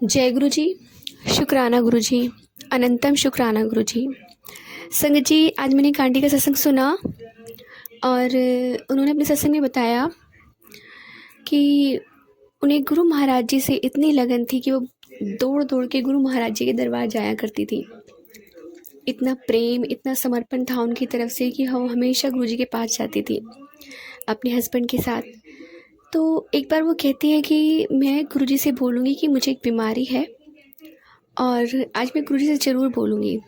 जय गुरु जी। शुक्राना गुरु जी। अनंतम शुक्राना गुरु जी। संगत जी, आज मैंने एक आंटी का सत्संग सुना और उन्होंने अपने सत्संग में बताया कि उन्हें गुरु महाराज जी से इतनी लगन थी कि वो दौड़ दौड़ के गुरु महाराज जी के दरबार जाया करती थी। इतना प्रेम, इतना समर्पण था उनकी तरफ से कि वो हमेशा गुरु जी के पास जाती थी अपने हस्बैंड के साथ। तो एक बार वो कहती है कि मैं गुरु जी से बोलूँगी कि मुझे एक बीमारी है और आज मैं गुरु जी से ज़रूर बोलूँगी।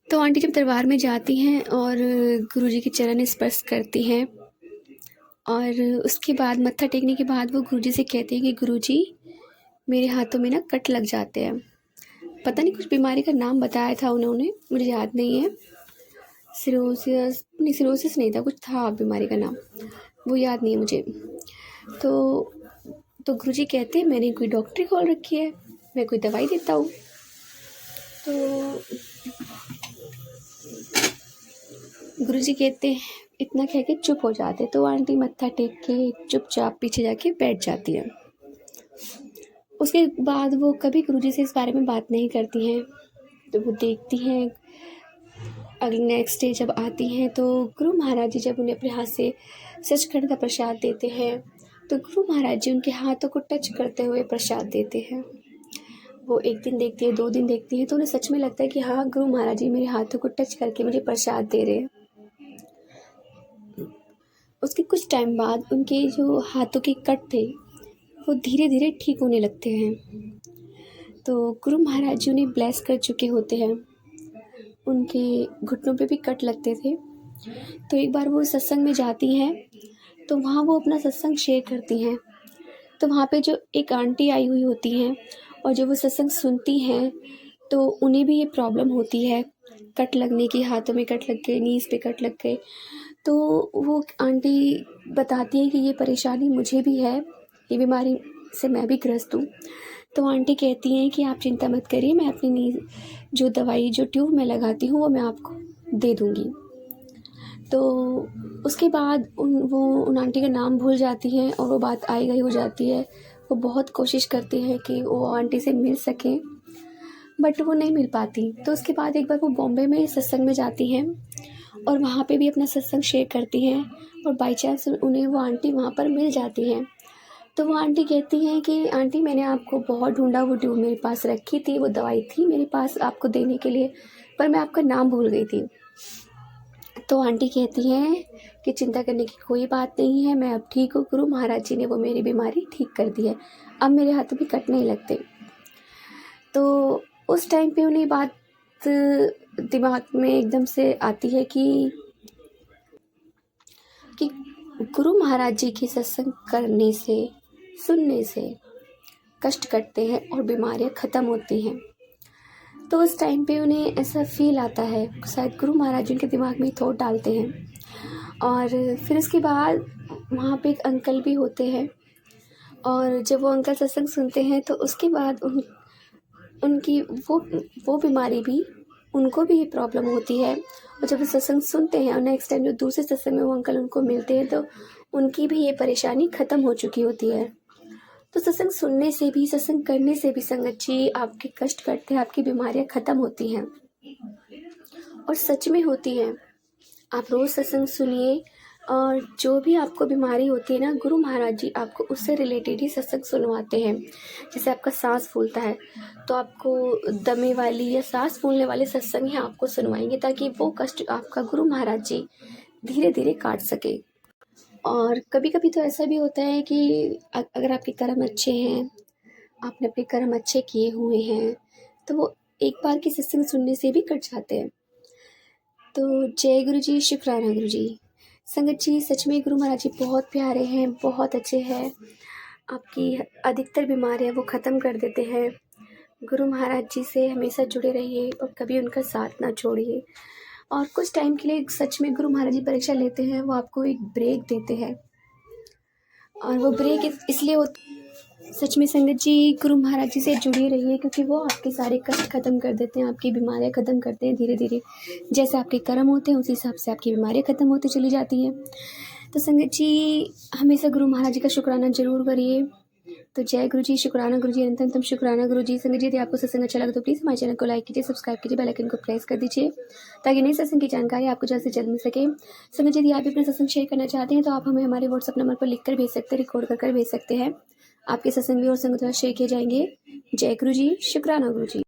तो आंटी जब दरबार में जाती हैं और गुरु जी के चरण स्पर्श करती हैं और उसके बाद मत्था टेकने के बाद वो गुरु जी से कहती हैं कि गुरु जी, मेरे हाथों में ना कट लग जाते हैं। पता नहीं कुछ बीमारी का नाम बताया था उन्होंने, मुझे याद नहीं है। सिरोसिस नहीं था, कुछ था बीमारी का नाम, वो याद नहीं है मुझे। तो गुरुजी कहते हैं मैंने कोई डॉक्टरी खोल रखी है, मैं कोई दवाई देता हूँ। तो गुरुजी कहते हैं, इतना कह के चुप हो जाते। तो आंटी मत्था टेक के चुपचाप पीछे जाके बैठ जाती है। उसके बाद वो कभी गुरुजी से इस बारे में बात नहीं करती हैं। तो वो देखती हैं अगले नेक्स्ट डे जब आती हैं तो गुरु महाराज जी जब उन्हें अपने हाथ से सचखंड का प्रसाद देते हैं तो गुरु महाराज जी उनके हाथों को टच करते हुए प्रसाद देते हैं। वो एक दिन देखती है, 2 दिन देखती है तो उन्हें सच में लगता है कि हाँ, गुरु महाराज जी मेरे हाथों को टच करके मुझे प्रसाद दे रहे हैं। उसके कुछ टाइम बाद उनके जो हाथों के कट थे वो धीरे धीरे ठीक होने लगते हैं। तो गुरु महाराज जी उन्हें ब्लेस कर चुके होते हैं। उनके घुटनों पे भी कट लगते थे। तो एक बार वो सत्संग में जाती हैं तो वहाँ वो अपना सत्संग शेयर करती हैं। तो वहाँ पे जो एक आंटी आई हुई होती हैं और जो वो सत्संग सुनती हैं तो उन्हें भी ये प्रॉब्लम होती है, कट लगने की, हाथों में कट लग गए, नीज़ पे कट लग गए। तो वो आंटी बताती है कि ये परेशानी मुझे भी है, ये बीमारी से मैं भी ग्रस्त हूँ। तो आंटी कहती हैं कि आप चिंता मत करिए, मैं अपनी नीज़ जो दवाई जो ट्यूब मैं लगाती हूँ वो मैं आपको दे दूँगी। तो उसके बाद उन आंटी का नाम भूल जाती हैं और वो बात आई गई हो जाती है। वो बहुत कोशिश करती हैं कि वो आंटी से मिल सकें बट वो नहीं मिल पाती। तो उसके बाद एक बार वो बॉम्बे में सत्संग में जाती हैं और वहाँ पे भी अपना सत्संग शेयर करती हैं और बाई चांस उन्हें वो आंटी वहाँ पर मिल जाती हैं। तो वो आंटी कहती हैं कि आंटी, मैंने आपको बहुत ढूंढा, वो ट्यूब मेरे पास रखी थी, वो दवाई थी मेरे पास आपको देने के लिए, पर मैं आपका नाम भूल गई थी। तो आंटी कहती हैं कि चिंता करने की कोई बात नहीं है, मैं अब ठीक हूँ, गुरु महाराज जी ने वो मेरी बीमारी ठीक कर दी है, अब मेरे हाथों भी कट नहीं लगते। तो उस टाइम पे उन्हें बात दिमाग में एकदम से आती है कि गुरु महाराज जी की सत्संग करने से, सुनने से कष्ट कटते हैं और बीमारियां ख़त्म होती हैं। तो उस टाइम पे उन्हें ऐसा फील आता है, शायद गुरु महाराज जी उनके दिमाग में थॉट डालते हैं। और फिर उसके बाद वहाँ पे एक अंकल भी होते हैं और जब वो अंकल सत्संग सुनते हैं तो उसके बाद उनकी वो बीमारी भी, उनको भी ये प्रॉब्लम होती है। और जब वो सत्संग सुनते हैं और नेक्स्ट टाइम जो दूसरे सत्संग में वो अंकल उनको मिलते हैं तो उनकी भी ये परेशानी ख़त्म हो चुकी होती है। तो सत्संग सुनने से भी, सत्संग करने से भी संगत जी आपके कष्ट कटते हैं, आपकी बीमारियां ख़त्म होती हैं और सच में होती हैं। आप रोज़ सत्संग सुनिए और जो भी आपको बीमारी होती है ना, गुरु महाराज जी आपको उससे रिलेटेड ही सत्संग सुनवाते हैं। जैसे आपका सांस फूलता है तो आपको दमे वाली या सांस फूलने वाले सत्संग ही आपको सुनवाएंगे ताकि वो कष्ट आपका गुरु महाराज जी धीरे धीरे काट सके। और कभी कभी तो ऐसा भी होता है कि अगर आपके कर्म अच्छे हैं, आपने अपने कर्म अच्छे किए हुए हैं, तो वो एक बार की सत्संग सुनने से भी कट जाते हैं। तो जय गुरु जी, शुक्राना गुरु जी। संगत जी, सच में गुरु महाराज जी बहुत प्यारे हैं, बहुत अच्छे हैं। आपकी अधिकतर बीमारियां वो ख़त्म कर देते हैं। गुरु महाराज जी से हमेशा जुड़े रहिए और कभी उनका साथ ना छोड़िए। और कुछ टाइम के लिए सच में गुरु महाराज जी परीक्षा लेते हैं, वो आपको एक ब्रेक देते हैं और वो ब्रेक इसलिए सच में संगत जी गुरु महाराज जी से जुड़े रहिए क्योंकि वो आपके सारे कष्ट ख़त्म कर देते हैं, आपकी बीमारियां ख़त्म करते हैं धीरे धीरे। जैसे आपके कर्म होते हैं उसी हिसाब से आपकी बीमारियां ख़त्म होती चली जाती हैं। तो संगत जी हमेशा गुरु महाराज जी का शुक्राना ज़रूर करिए। तो जय गुरु जी, शुक्राना गुरु जी, अनंतम शुक्राना गुरु जी। संगत जी, यदि आपको सत्संग अच्छा लगे तो प्लीज़ हमारे चैनल को लाइक कीजिए, सब्सक्राइब कीजिए, बेल आइकन को प्रेस कर दीजिए ताकि नई सत्संग की जानकारी आपको जल्द से जल्द मिल सके। संगत जी, यदि आप भी अपना सत्संग शेयर करना चाहते हैं तो आप हमें हमारे व्हाट्सअप नंबर पर लिख कर भेज सकते हैं, रिकॉर्ड कर भेज सकते हैं। आपके सत्संग भी और संगत शेयर किए जाएंगे। जय गुरु जी, शुक्राना गुरु जी।